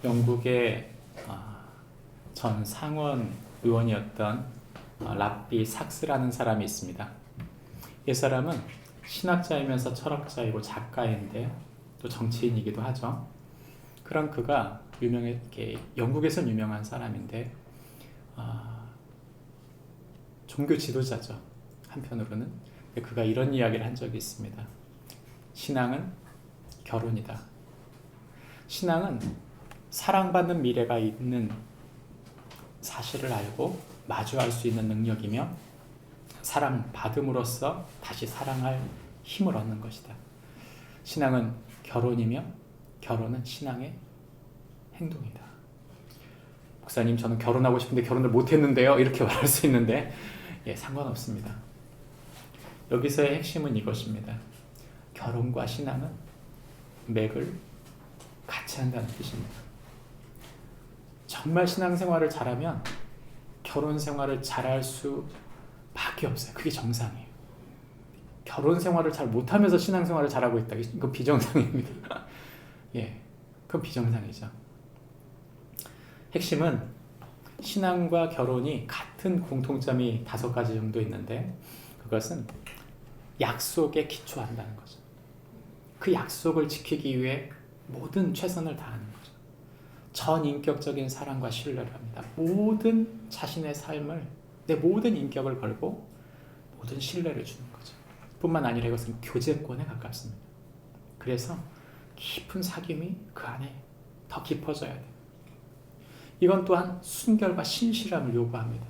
영국의 전 상원 의원이었던 랍비 삭스라는 사람이 있습니다. 이 사람은 신학자이면서 철학자이고 작가인데 또 정치인이기도 하죠. 그런 그가 영국에선 유명한 사람인데 종교 지도자죠. 한편으로는. 그가 이런 이야기를 한 적이 있습니다. 신앙은 결혼이다. 신앙은 사랑받는 미래가 있는 사실을 알고 마주할 수 있는 능력이며 사랑받음으로써 다시 사랑할 힘을 얻는 것이다. 신앙은 결혼이며 결혼은 신앙의 행동이다. 목사님, 저는 결혼하고 싶은데 결혼을 못했는데요. 이렇게 말할 수 있는데 상관없습니다. 여기서의 핵심은 이것입니다. 결혼과 신앙은 맥을 같이 한다는 뜻입니다. 정말 신앙생활을 잘하면 결혼생활을 잘할 수밖에 없어요. 그게 정상이에요. 결혼생활을 잘 못하면서 신앙생활을 잘하고 있다. 이건 비정상입니다. 그건 비정상이죠. 핵심은 신앙과 결혼이 같은 공통점이 5가지 정도 있는데 그것은 약속에 기초한다는 거죠. 그 약속을 지키기 위해 모든 최선을 다하는 거죠. 전인격적인 사랑과 신뢰를 합니다. 모든 자신의 삶을, 내 모든 인격을 걸고 모든 신뢰를 주는 거죠. 뿐만 아니라 이것은 교제권에 가깝습니다. 그래서 깊은 사귐이 그 안에 더 깊어져야 돼요. 이건 또한 순결과 신실함을 요구합니다.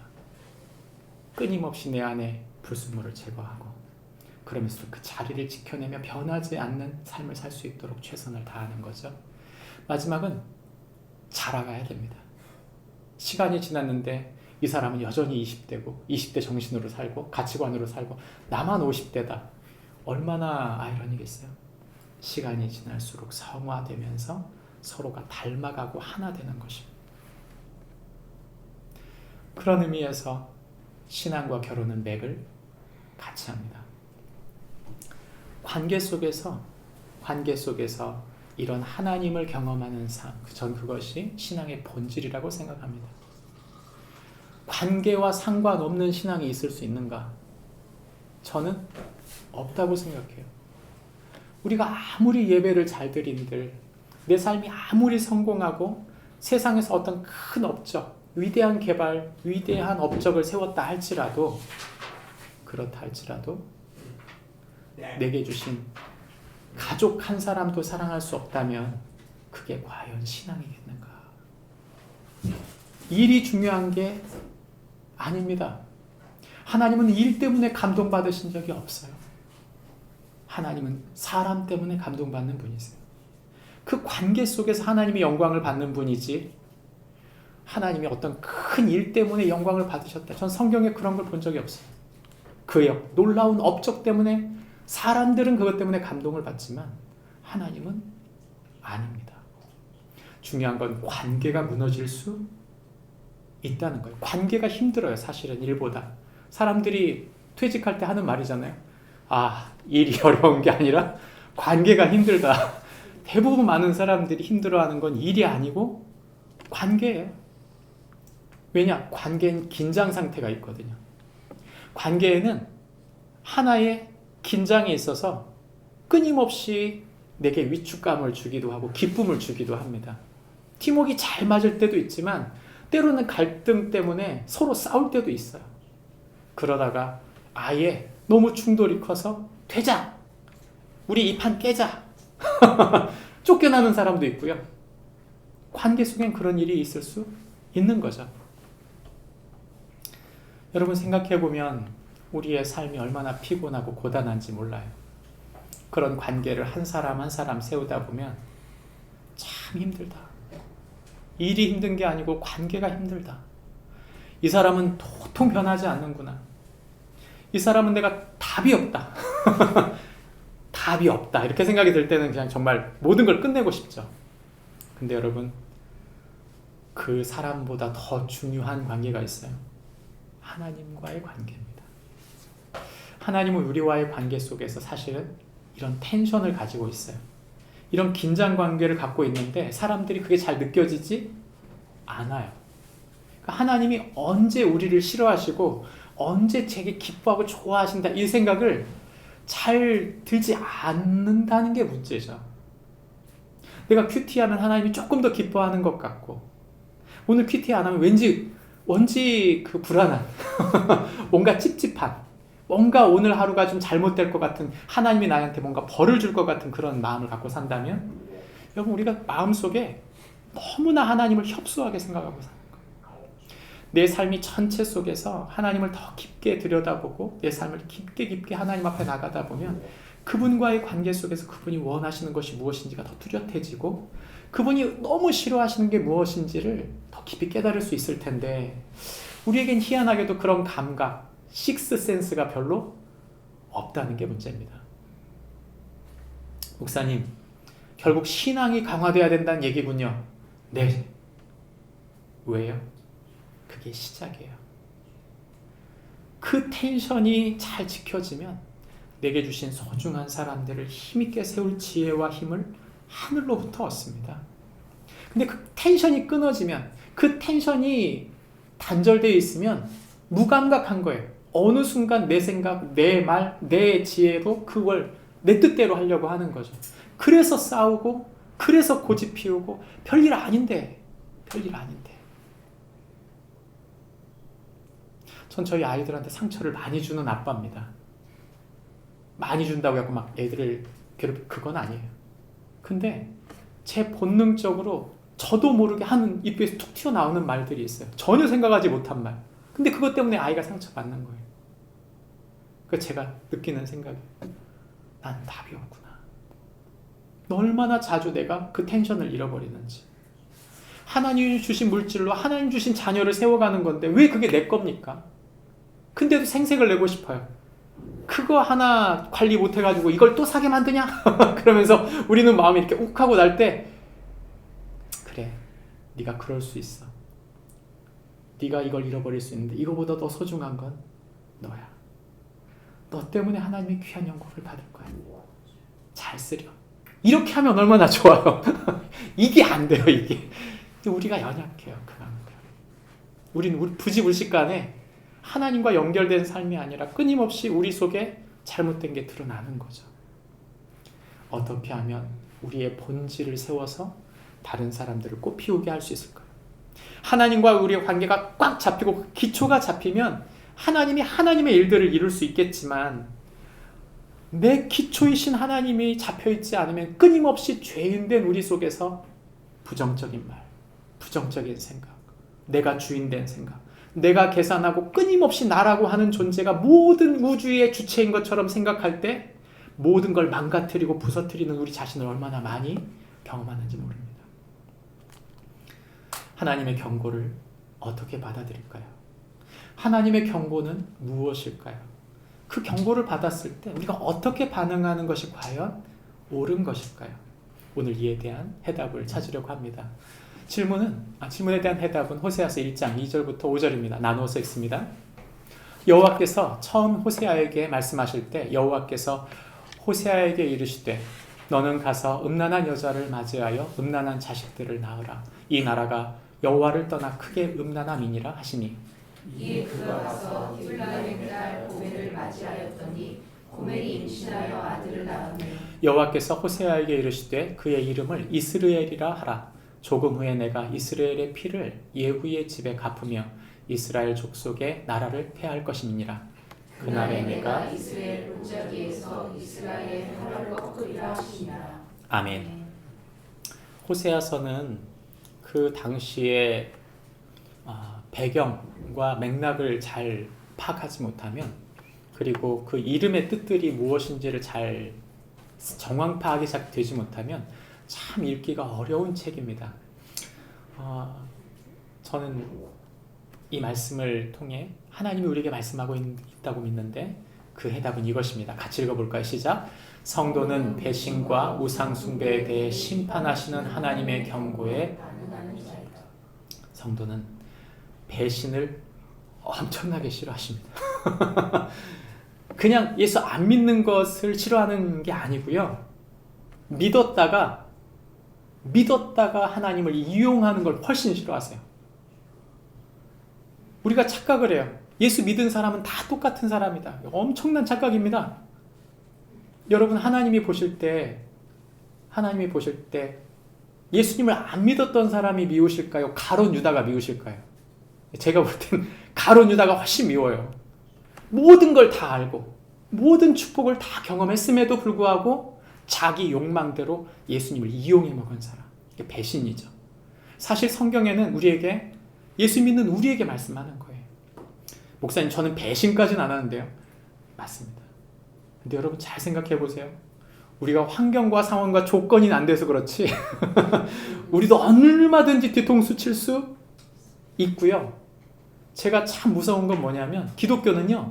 끊임없이 내 안에 불순물을 제거하고 그러면서 그 자리를 지켜내며 변하지 않는 삶을 살 수 있도록 최선을 다하는 거죠. 마지막은 자라가야 됩니다. 시간이 지났는데 이 사람은 여전히 20대고 20대 정신으로 살고 가치관으로 살고 나만 50대다. 얼마나 아이러니겠어요. 시간이 지날수록 성화되면서 서로가 닮아가고 하나 되는 것입니다. 그런 의미에서 신앙과 결혼은 맥을 같이 합니다. 관계 속에서 이런 하나님을 경험하는 삶, 전 그것이 신앙의 본질이라고 생각합니다. 관계와 상관없는 신앙이 있을 수 있는가? 저는 없다고 생각해요. 우리가 아무리 예배를 잘 드린들, 내 삶이 아무리 성공하고 세상에서 어떤 큰 업적, 위대한 개발, 위대한 업적을 세웠다 할지라도 그렇다 할지라도 내게 주신 가족 한 사람도 사랑할 수 없다면 그게 과연 신앙이겠는가? 일이 중요한 게 아닙니다. 하나님은 일 때문에 감동받으신 적이 없어요. 하나님은 사람 때문에 감동받는 분이세요. 그 관계 속에서 하나님의 영광을 받는 분이지 하나님이 어떤 큰 일 때문에 영광을 받으셨다. 전 성경에 그런 걸 본 적이 없어요. 그의 놀라운 업적 때문에 사람들은 그것 때문에 감동을 받지만 하나님은 아닙니다. 중요한 건 관계가 무너질 수 있다는 거예요. 관계가 힘들어요. 사실은 일보다. 사람들이 퇴직할 때 하는 말이잖아요. 일이 어려운 게 아니라 관계가 힘들다. 대부분 많은 사람들이 힘들어하는 건 일이 아니고 관계예요. 왜냐? 관계엔 긴장 상태가 있거든요. 관계에는 하나의 긴장이 있어서 끊임없이 내게 위축감을 주기도 하고 기쁨을 주기도 합니다. 팀워크가 잘 맞을 때도 있지만 때로는 갈등 때문에 서로 싸울 때도 있어요. 그러다가 아예 너무 충돌이 커서 퇴장! 우리 이 판 깨자! 쫓겨나는 사람도 있고요. 관계 속엔 그런 일이 있을 수 있는 거죠. 여러분 생각해보면 우리의 삶이 얼마나 피곤하고 고단한지 몰라요. 그런 관계를 한 사람 한 사람 세우다 보면 참 힘들다. 일이 힘든 게 아니고 관계가 힘들다. 이 사람은 도통 변하지 않는구나. 이 사람은 내가 답이 없다. 답이 없다. 이렇게 생각이 들 때는 그냥 정말 모든 걸 끝내고 싶죠. 근데 여러분, 그 사람보다 더 중요한 관계가 있어요. 하나님과의 관계입니다. 하나님은 우리와의 관계 속에서 사실은 이런 텐션을 가지고 있어요. 이런 긴장 관계를 갖고 있는데 사람들이 그게 잘 느껴지지 않아요. 그러니까 하나님이 언제 우리를 싫어하시고 언제 되게 기뻐하고 좋아하신다 이 생각을 잘 들지 않는다는 게 문제죠. 내가 큐티하면 하나님이 조금 더 기뻐하는 것 같고 오늘 큐티 안 하면 왠지 그 불안한 뭔가 찝찝한 뭔가 오늘 하루가 좀 잘못될 것 같은 하나님이 나한테 뭔가 벌을 줄 것 같은 그런 마음을 갖고 산다면 여러분 우리가 마음속에 너무나 하나님을 협소하게 생각하고 사는 거예요. 내 삶이 전체 속에서 하나님을 더 깊게 들여다보고 내 삶을 깊게 하나님 앞에 나가다 보면 그분과의 관계 속에서 그분이 원하시는 것이 무엇인지가 더 뚜렷해지고 그분이 너무 싫어하시는 게 무엇인지를 더 깊이 깨달을 수 있을 텐데 우리에겐 희한하게도 그런 감각, 식스 센스가 별로 없다는 게 문제입니다. 목사님, 결국 신앙이 강화돼야 된다는 얘기군요. 네. 왜요? 그게 시작이에요. 그 텐션이 잘 지켜지면 내게 주신 소중한 사람들을 힘있게 세울 지혜와 힘을 하늘로부터 얻습니다. 근데 그 텐션이 끊어지면 그 텐션이 단절되어 있으면 무감각한 거예요. 어느 순간 내 생각, 내 말, 내 지혜로 그걸 내 뜻대로 하려고 하는 거죠. 그래서 싸우고 그래서 고집 피우고 별일 아닌데 전 저희 아이들한테 상처를 많이 주는 아빠입니다. 많이 준다고 해서 막 애들을 그건 아니에요. 근데 제 본능적으로 저도 모르게 하는 입에서 툭 튀어나오는 말들이 있어요. 전혀 생각하지 못한 말. 근데 그것 때문에 아이가 상처받는 거예요. 그래서 제가 느끼는 생각이 난 답이 없구나. 얼마나 자주 내가 그 텐션을 잃어버리는지. 하나님이 주신 물질로 하나님 주신 자녀를 세워가는 건데 왜 그게 내 겁니까? 근데도 생색을 내고 싶어요. 그거 하나 관리 못해가지고 이걸 또 사게 만드냐? 그러면서 우리는 마음이 이렇게 욱하고 날 때 그래, 네가 그럴 수 있어. 네가 이걸 잃어버릴 수 있는데 이거보다 더 소중한 건 너야. 너 때문에 하나님이 귀한 영광을 받을 거야. 잘 쓰렴. 이렇게 하면 얼마나 좋아요. 이게 안 돼요, 이게. 우리가 연약해요, 그만큼. 우리 부지불식간에 하나님과 연결된 삶이 아니라 끊임없이 우리 속에 잘못된 게 드러나는 거죠. 어떻게 하면 우리의 본질을 세워서 다른 사람들을 꽃피우게 할 수 있을까요? 하나님과 우리의 관계가 꽉 잡히고 기초가 잡히면 하나님이 하나님의 일들을 이룰 수 있겠지만 내 기초이신 하나님이 잡혀있지 않으면 끊임없이 죄인된 우리 속에서 부정적인 말, 부정적인 생각, 내가 주인된 생각, 내가 계산하고 끊임없이 나라고 하는 존재가 모든 우주의 주체인 것처럼 생각할 때 모든 걸 망가뜨리고 부서뜨리는 우리 자신을 얼마나 많이 경험하는지 모릅니다. 하나님의 경고를 어떻게 받아들일까요? 하나님의 경고는 무엇일까요? 그 경고를 받았을 때 우리가 어떻게 반응하는 것이 과연 옳은 것일까요? 오늘 이에 대한 해답을 찾으려고 합니다. 질문에 대한 해답은 호세아서 1장 2절부터 5절입니다. 나누어서 읽습니다. 여호와께서 처음 호세아에게 말씀하실 때 여호와께서 호세아에게 이르시되 너는 가서 음란한 여자를 맞이하여 음란한 자식들을 낳으라. 이 나라가 여호와를 떠나 크게 음란함이니라 하시니 이에 그가 가서 딜라의 딸 고멜을 맞이하였더니 고멜이 임신하여 아들을 낳으며 여호와께서 호세아에게 이르시되 그의 이름을 이스르엘이라 하라. 조금 후에 내가 이스라엘의 피를 예후의 집에 갚으며 이스라엘 족속의 나라를 폐할 것임이니라. 그날에 내가 이스라엘 골짜기에서 이스라엘 하나를 꺾으리라 하시니라. 아멘. 호세아서는 그 당시의 배경과 맥락을 잘 파악하지 못하면 그리고 그 이름의 뜻들이 무엇인지를 잘 정황 파악이 잘 되지 못하면 참 읽기가 어려운 책입니다. 저는 이 말씀을 통해 하나님이 우리에게 말씀하고 있다고 믿는데 그 해답은 이것입니다. 같이 읽어볼까요? 시작. 성도는 배신과 우상 숭배에 대해 심판하시는 하나님의 경고에 성도는 배신을 엄청나게 싫어하십니다. 그냥 예수 안 믿는 것을 싫어하는 게 아니고요. 믿었다가 믿었다가 하나님을 이용하는 걸 훨씬 싫어하세요. 우리가 착각을 해요. 예수 믿은 사람은 다 똑같은 사람이다. 엄청난 착각입니다. 여러분, 하나님이 보실 때 예수님을 안 믿었던 사람이 미우실까요? 가룟 유다가 미우실까요? 제가 볼 땐 가룟 유다가 훨씬 미워요. 모든 걸 다 알고 모든 축복을 다 경험했음에도 불구하고 자기 욕망대로 예수님을 이용해 먹은 사람. 이게 배신이죠. 사실 성경에는 우리에게, 예수 믿는 우리에게 말씀하는 거예요. 목사님, 저는 배신까지는 안 하는데요. 맞습니다. 근데 여러분 잘 생각해 보세요. 우리가 환경과 상황과 조건이 안 돼서 그렇지 우리도 얼마든지 뒤통수 칠 수 있고요. 제가 참 무서운 건 뭐냐면 기독교는요,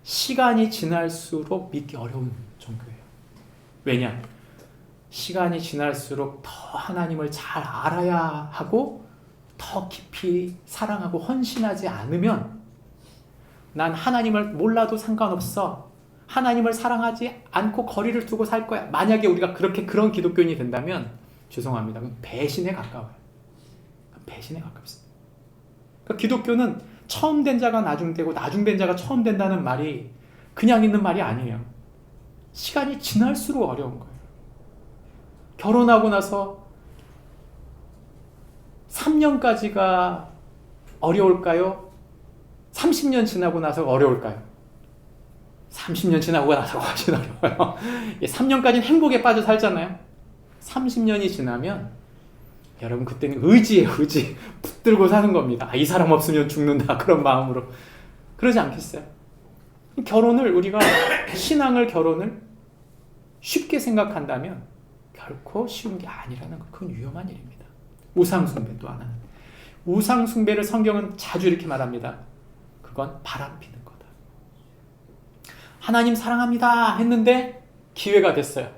시간이 지날수록 믿기 어려운 종교예요. 왜냐? 시간이 지날수록 더 하나님을 잘 알아야 하고 더 깊이 사랑하고 헌신하지 않으면 난 하나님을 몰라도 상관없어, 하나님을 사랑하지 않고 거리를 두고 살 거야, 만약에 우리가 그런 기독교인이 된다면 죄송합니다. 그건 배신에 가까워요. 배신에 가깝습니다. 그러니까 기독교는 처음 된 자가 나중 되고 나중 된 자가 처음 된다는 말이 그냥 있는 말이 아니에요. 시간이 지날수록 어려운 거예요. 결혼하고 나서 3년까지가 어려울까요? 30년 지나고 나서 어려울까요? 30년 지나고 나서 훨씬 어려워요. 3년까지는 행복에 빠져 살잖아요. 30년이 지나면 여러분 그때는 의지예요. 의지. 붙들고 사는 겁니다. 이 사람 없으면 죽는다, 그런 마음으로. 그러지 않겠어요? 우리가 결혼을 쉽게 생각한다면 결코 쉬운 게 아니라는 거, 그건 위험한 일입니다. 우상숭배 또 하나는. 우상숭배를 성경은 자주 이렇게 말합니다. 그건 바람피는 거다. 하나님 사랑합니다 했는데 기회가 됐어요.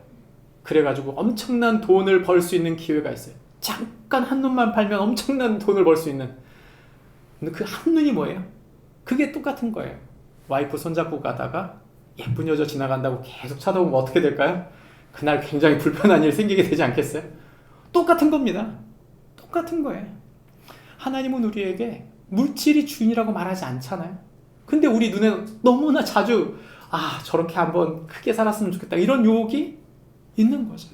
그래가지고 엄청난 돈을 벌 수 있는 기회가 있어요. 잠깐 한눈만 팔면 엄청난 돈을 벌 수 있는. 근데 그 한눈이 뭐예요? 그게 똑같은 거예요. 와이프 손잡고 가다가 예쁜 여자 지나간다고 계속 쳐다보면 어떻게 될까요? 그날 굉장히 불편한 일 생기게 되지 않겠어요? 똑같은 겁니다. 똑같은 거예요. 하나님은 우리에게 물질이 주인이라고 말하지 않잖아요. 근데 우리 눈에 너무나 자주 저렇게 한번 크게 살았으면 좋겠다, 이런 유혹이 있는 거죠.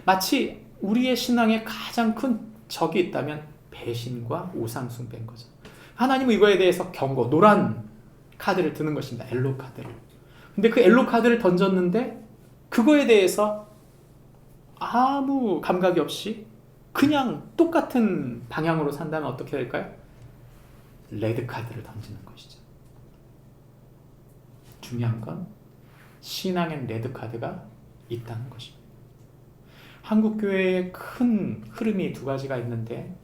마치 우리의 신앙에 가장 큰 적이 있다면 배신과 우상숭배인 거죠. 하나님은 이거에 대해서 경고, 노란 카드를 드는 것입니다. 엘로 카드를. 근데 그 엘로 카드를 던졌는데 그거에 대해서 아무 감각이 없이 그냥 똑같은 방향으로 산다면 어떻게 될까요? 레드 카드를 던지는 것이죠. 중요한 건 신앙엔 레드 카드가 있다는 것입니다. 한국교회의 큰 흐름이 두 가지가 있는데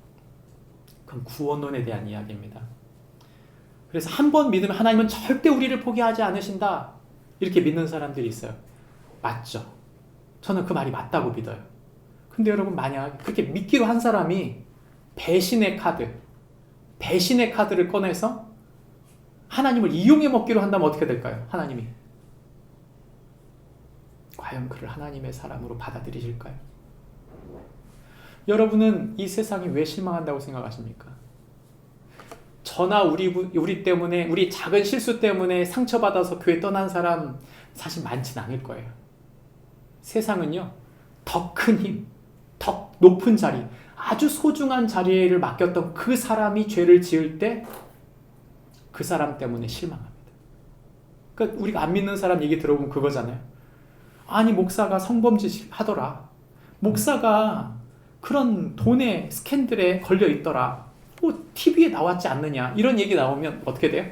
그건 구원론에 대한 이야기입니다. 그래서 한 번 믿으면 하나님은 절대 우리를 포기하지 않으신다, 이렇게 믿는 사람들이 있어요. 맞죠? 저는 그 말이 맞다고 믿어요. 근데 여러분, 만약 그렇게 믿기로 한 사람이 배신의 카드를 꺼내서 하나님을 이용해 먹기로 한다면 어떻게 될까요? 하나님이 과연 그를 하나님의 사람으로 받아들이실까요? 여러분은 이 세상이 왜 실망한다고 생각하십니까? 저나 우리 때문에, 우리 작은 실수 때문에 상처받아서 교회 떠난 사람 사실 많진 않을 거예요. 세상은요, 더 큰 힘, 더 높은 자리, 아주 소중한 자리를 맡겼던 그 사람이 죄를 지을 때 그 사람 때문에 실망합니다. 그러니까 우리가 안 믿는 사람 얘기 들어보면 그거잖아요. 아니, 목사가 성범죄 하더라, 목사가 그런 돈의 스캔들에 걸려 있더라, TV에 나왔지 않느냐, 이런 얘기 나오면 어떻게 돼요?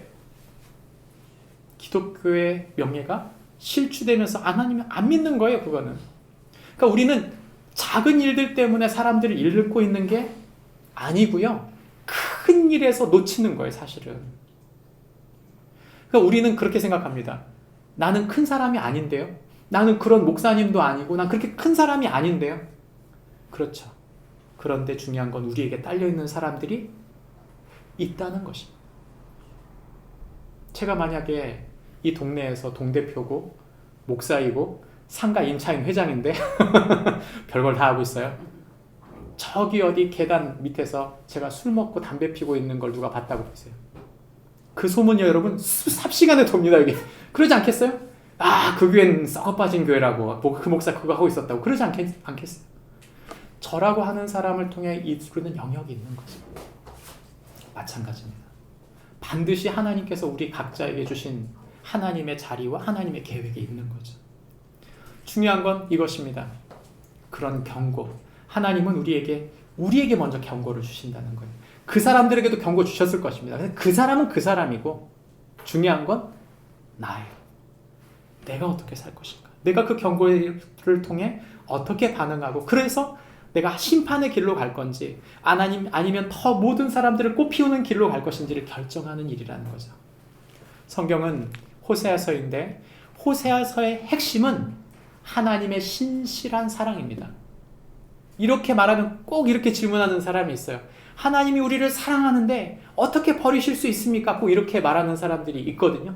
기독교의 명예가 실추되면서 하나님을 안 믿는 거예요. 그거는. 그러니까 우리는 작은 일들 때문에 사람들을 잃고 있는 게 아니고요, 큰 일에서 놓치는 거예요, 사실은. 그러니까 우리는 그렇게 생각합니다. 나는 큰 사람이 아닌데요, 나는 그런 목사님도 아니고 난 그렇게 큰 사람이 아닌데요. 그렇죠. 그런데 중요한 건 우리에게 딸려있는 사람들이 있다는 것입니다. 제가 만약에 이 동네에서 동대표고 목사이고 상가 임차인 회장인데 별걸 다 하고 있어요. 저기 어디 계단 밑에서 제가 술 먹고 담배 피고 있는 걸 누가 봤다고 보세요. 그 소문이 여러분 삽시간에 돕니다. 여기. 그러지 않겠어요? 아, 그 교회는 썩어 빠진 교회라고, 그 목사 그거 하고 있었다고. 그러지 않겠어요? 저라고 하는 사람을 통해 이루는 영역이 있는 거죠. 마찬가지입니다. 반드시 하나님께서 우리 각자에게 주신 하나님의 자리와 하나님의 계획이 있는 거죠. 중요한 건 이것입니다. 그런 경고. 하나님은 우리에게 먼저 경고를 주신다는 거예요. 그 사람들에게도 경고 주셨을 것입니다. 그 사람은 그 사람이고, 중요한 건 나예요. 내가 어떻게 살 것인가? 내가 그 경고를 통해 어떻게 반응하고, 그래서 내가 심판의 길로 갈 건지 아니면 더 모든 사람들을 꽃피우는 길로 갈 것인지를 결정하는 일이라는 거죠. 성경은 호세아서인데, 호세아서의 핵심은 하나님의 신실한 사랑입니다. 이렇게 말하면 꼭 이렇게 질문하는 사람이 있어요. 하나님이 우리를 사랑하는데 어떻게 버리실 수 있습니까? 꼭 이렇게 말하는 사람들이 있거든요.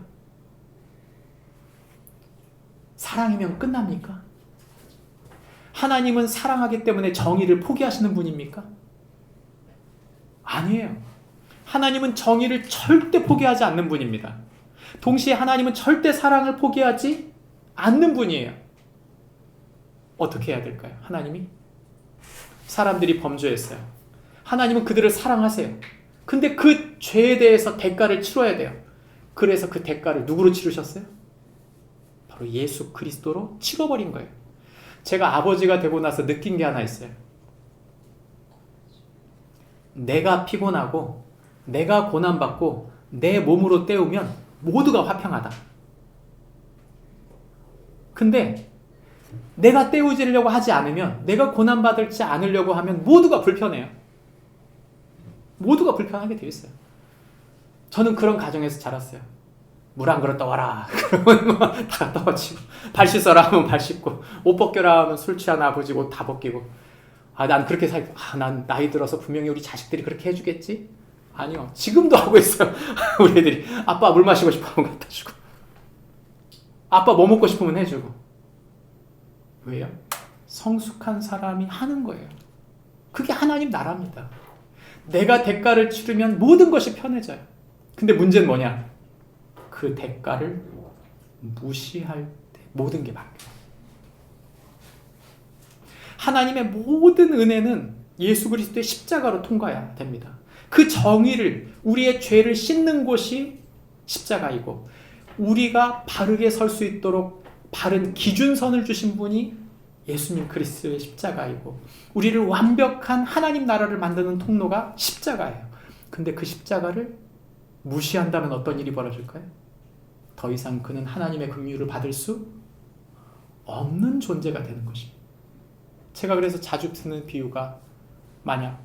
사랑이면 끝납니까? 하나님은 사랑하기 때문에 정의를 포기하시는 분입니까? 아니에요. 하나님은 정의를 절대 포기하지 않는 분입니다. 동시에 하나님은 절대 사랑을 포기하지 않는 분이에요. 어떻게 해야 될까요? 하나님이? 사람들이 범죄했어요. 하나님은 그들을 사랑하세요. 근데 그 죄에 대해서 대가를 치러야 돼요. 그래서 그 대가를 누구로 치르셨어요? 바로 예수 그리스도로 치러버린 거예요. 제가 아버지가 되고 나서 느낀 게 하나 있어요. 내가 피곤하고 내가 고난받고 내 몸으로 때우면 모두가 화평하다. 근데 내가 때우지려고 하지 않으면, 내가 고난받을지 않으려고 하면 모두가 불편해요. 모두가 불편하게 되어 있어요. 저는 그런 가정에서 자랐어요. 물 한 그릇 떠와라. 그러면 다 떠와지고, 발 씻어라 하면 발 씻고, 옷 벗겨라 하면 술 취한 아버지 옷 다 벗기고. 난 그렇게 난 나이 들어서 분명히 우리 자식들이 그렇게 해주겠지? 아니요. 지금도 하고 있어요. 우리 애들이 아빠 물 마시고 싶으면 갖다 주고, 아빠 뭐 먹고 싶으면 해주고. 왜요? 성숙한 사람이 하는 거예요. 그게 하나님 나라입니다. 내가 대가를 치르면 모든 것이 편해져요. 근데 문제는 뭐냐? 그 대가를 무시할 때 모든 게 바뀌어요. 하나님의 모든 은혜는 예수 그리스도의 십자가로 통과해야 됩니다. 그 정의를, 우리의 죄를 씻는 곳이 십자가이고, 우리가 바르게 설 수 있도록 바른 기준선을 주신 분이 예수님 그리스도의 십자가이고, 우리를 완벽한 하나님 나라를 만드는 통로가 십자가예요. 근데 그 십자가를 무시한다면 어떤 일이 벌어질까요? 더 이상 그는 하나님의 긍휼을 받을 수 없는 존재가 되는 것입니다. 제가 그래서 자주 드는 비유가, 만약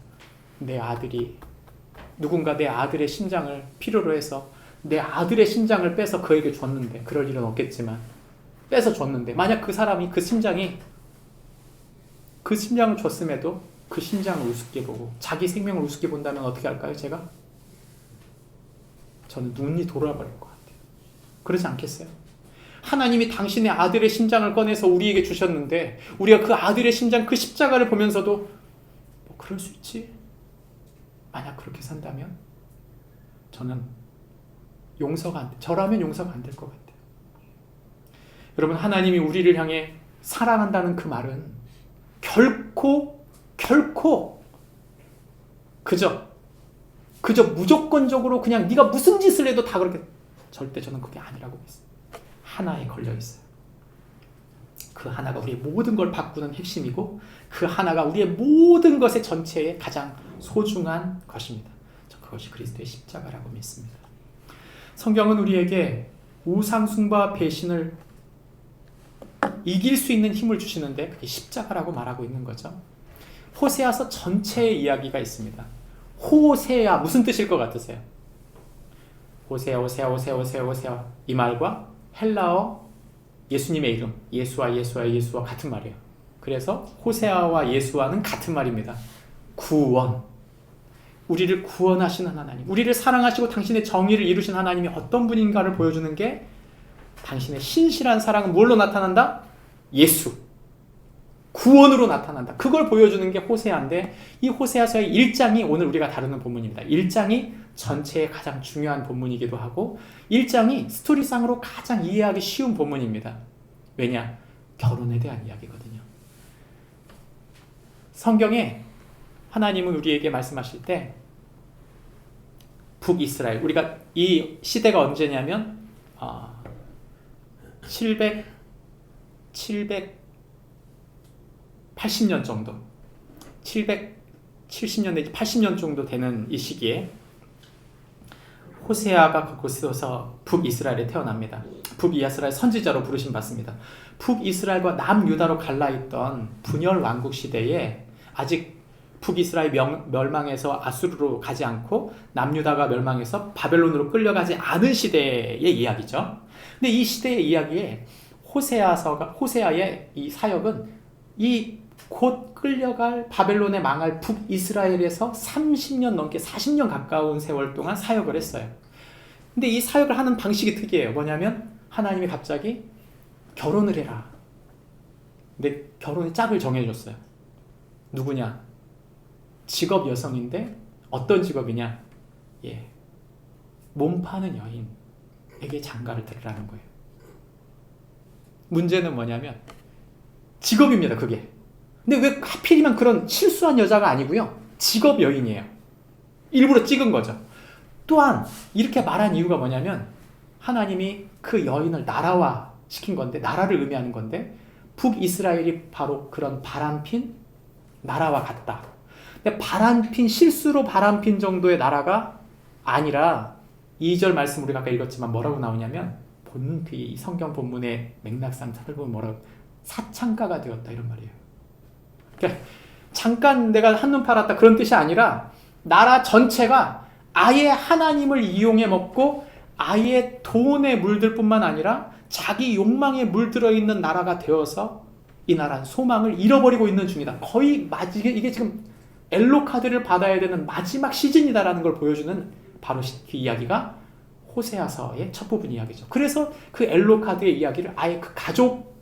누군가 내 아들의 심장을 필요로 해서 내 아들의 심장을 빼서 그에게 줬는데, 그럴 일은 없겠지만 빼서 줬는데, 만약 그 사람이 그 심장을 줬음에도 그 심장을 우습게 보고 자기 생명을 우습게 본다면 어떻게 할까요? 저는 눈이 돌아버릴 것 같아요. 그러지 않겠어요? 하나님이 당신의 아들의 심장을 꺼내서 우리에게 주셨는데, 우리가 그 아들의 심장, 그 십자가를 보면서도 그럴 수 있지? 만약 그렇게 산다면 저라면 용서가 안 될 것 같아요. 여러분, 하나님이 우리를 향해 사랑한다는 그 말은 결코 그저 무조건적으로 그냥 네가 무슨 짓을 해도 다 그렇게, 절대 저는 그게 아니라고 믿습니다. 하나에 걸려 있어요. 그 하나가 우리의 모든 걸 바꾸는 핵심이고, 그 하나가 우리의 모든 것의 전체의 가장 소중한 것입니다. 그것이 그리스도의 십자가라고 믿습니다. 성경은 우리에게 우상 숭배와 배신을 이길 수 있는 힘을 주시는데, 그게 십자가라고 말하고 있는 거죠. 호세아서 전체의 이야기가 있습니다. 호세아, 무슨 뜻일 것 같으세요? 호세아 이 말과 헬라어 예수님의 이름 예수와 같은 말이에요. 그래서 호세아와 예수와는 같은 말입니다. 구원. 우리를 구원하시는 하나님, 우리를 사랑하시고 당신의 정의를 이루신 하나님이 어떤 분인가를 보여주는 게, 당신의 신실한 사랑은 뭘로 나타난다? 예수, 구원으로 나타난다. 그걸 보여주는 게 호세아인데 이 호세아서의 1장이 오늘 우리가 다루는 본문입니다. 1장이 전체의 가장 중요한 본문이기도 하고 1장이 스토리상으로 가장 이해하기 쉬운 본문입니다. 왜냐? 결혼에 대한 이야기거든요. 성경에 하나님은 우리에게 말씀하실 때 북이스라엘, 우리가 이 시대가 언제냐면 780년 정도, 770년 내지 80년 정도 되는 이 시기에 호세아가 그곳에서 북이스라엘에 태어납니다. 북이스라엘 선지자로 부르심 받습니다. 북이스라엘과 남유다로 갈라있던 분열 왕국 시대에 아직 북이스라엘 멸망해서 아수르로 가지 않고 남유다가 멸망해서 바벨론으로 끌려가지 않은 시대의 이야기죠. 근데 이 시대의 이야기에 호세아의 이 사역은 이 곧 끌려갈 바벨론에 망할 북이스라엘에서 30년 넘게 40년 가까운 세월 동안 사역을 했어요. 근데 이 사역을 하는 방식이 특이해요. 뭐냐면 하나님이 갑자기 결혼을 해라. 근데 결혼의 짝을 정해줬어요. 누구냐? 직업 여성인데 어떤 직업이냐? 몸 파는 여인에게 장가를 들으라는 거예요. 문제는 뭐냐면 직업입니다. 그게. 근데 왜 하필이면 그런 실수한 여자가 아니고요. 직업 여인이에요. 일부러 찍은 거죠. 또한 이렇게 말한 이유가 뭐냐면 하나님이 그 여인을 나라화 시킨 건데, 나라를 의미하는 건데 북이스라엘이 바로 그런 바람핀 나라와 같다. 근데 바람핀, 실수로 바람핀 정도의 나라가 아니라 2절 말씀 우리가 아까 읽었지만 뭐라고 나오냐면 이 성경 본문의 맥락상 살펴보면 뭐라고, 사창가가 되었다 이런 말이에요. 그러니까 잠깐 내가 한눈 팔았다 그런 뜻이 아니라 나라 전체가 아예 하나님을 이용해 먹고 아예 돈에 물들 뿐만 아니라 자기 욕망에 물들어 있는 나라가 되어서 이 나라는 소망을 잃어버리고 있는 중이다. 거의 이게 지금 엘로 카드를 받아야 되는 마지막 시즌이다라는 걸 보여주는 바로 그 이야기가 호세아서의 첫 부분 이야기죠. 그래서 그 엘로 카드의 이야기를 아예 그 가족,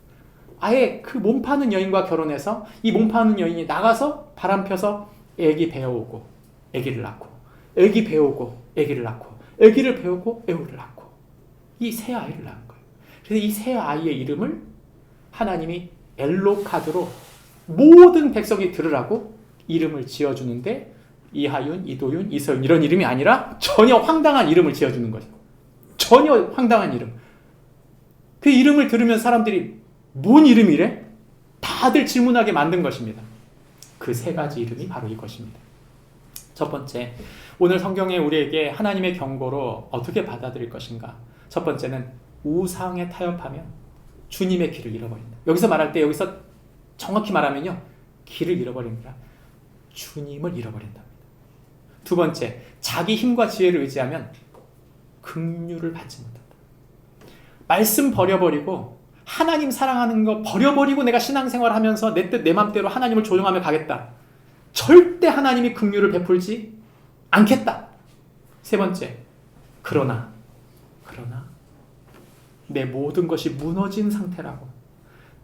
아예 그 몸 파는 여인과 결혼해서 이 몸 파는 여인이 나가서 바람 펴서 애기 배워오고 애기를 낳고, 애기 배우고 애기를 낳고, 애기를 배우고 애우를 낳고, 이 새 아이를 낳은 거예요. 그래서 이 새 아이의 이름을 하나님이 엘로 카드로 모든 백성이 들으라고 이름을 지어주는데 이하윤, 이도윤, 이서윤 이런 이름이 아니라 전혀 황당한 이름을 지어주는 거죠. 전혀 황당한 이름. 그 이름을 들으면 사람들이 뭔 이름이래? 다들 질문하게 만든 것입니다. 그 세 가지 이름이 바로 이것입니다. 첫 번째, 오늘 성경에 우리에게 하나님의 경고로 어떻게 받아들일 것인가? 첫 번째는 우상에 타협하면 주님의 길을 잃어버린다. 여기서 말할 때 여기서 정확히 말하면요, 길을 잃어버립니다. 주님을 잃어버린답니다. 두 번째, 자기 힘과 지혜를 의지하면 긍휼을 받지 못한다. 말씀 버려버리고 하나님 사랑하는 거 버려버리고 내가 신앙생활 하면서 내 뜻 내 맘대로 하나님을 조종하며 가겠다. 절대 하나님이 긍휼을 베풀지 않겠다. 세 번째, 그러나 내 모든 것이 무너진 상태라고,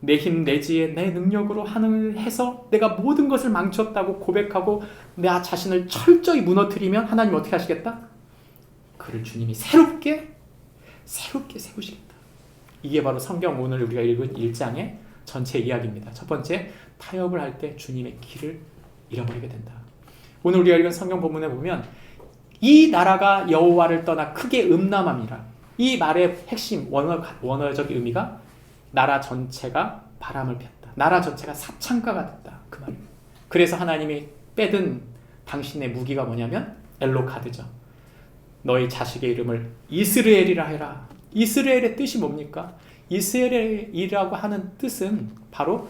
내 힘, 내 지혜, 내 능력으로 해서 내가 모든 것을 망쳤다고 고백하고 내 자신을 철저히 무너뜨리면 하나님 어떻게 하시겠다? 그를 주님이 새롭게 세우시겠다. 이게 바로 성경 오늘 우리가 읽은 1장의 전체 이야기입니다. 첫 번째, 타협을 할 때 주님의 길을 잃어버리게 된다. 오늘 우리가 읽은 성경 본문에 보면 이 나라가 여호와를 떠나 크게 음란함이라, 이 말의 핵심 원어적 의미가 나라 전체가 바람을 폈다. 나라 전체가 사창가가 됐다. 그 말입니다. 그래서 하나님이 빼든 당신의 무기가 뭐냐면 엘로카드죠. 너희 자식의 이름을 이스라엘이라 해라. 이스라엘의 뜻이 뭡니까? 이스라엘이라고 하는 뜻은 바로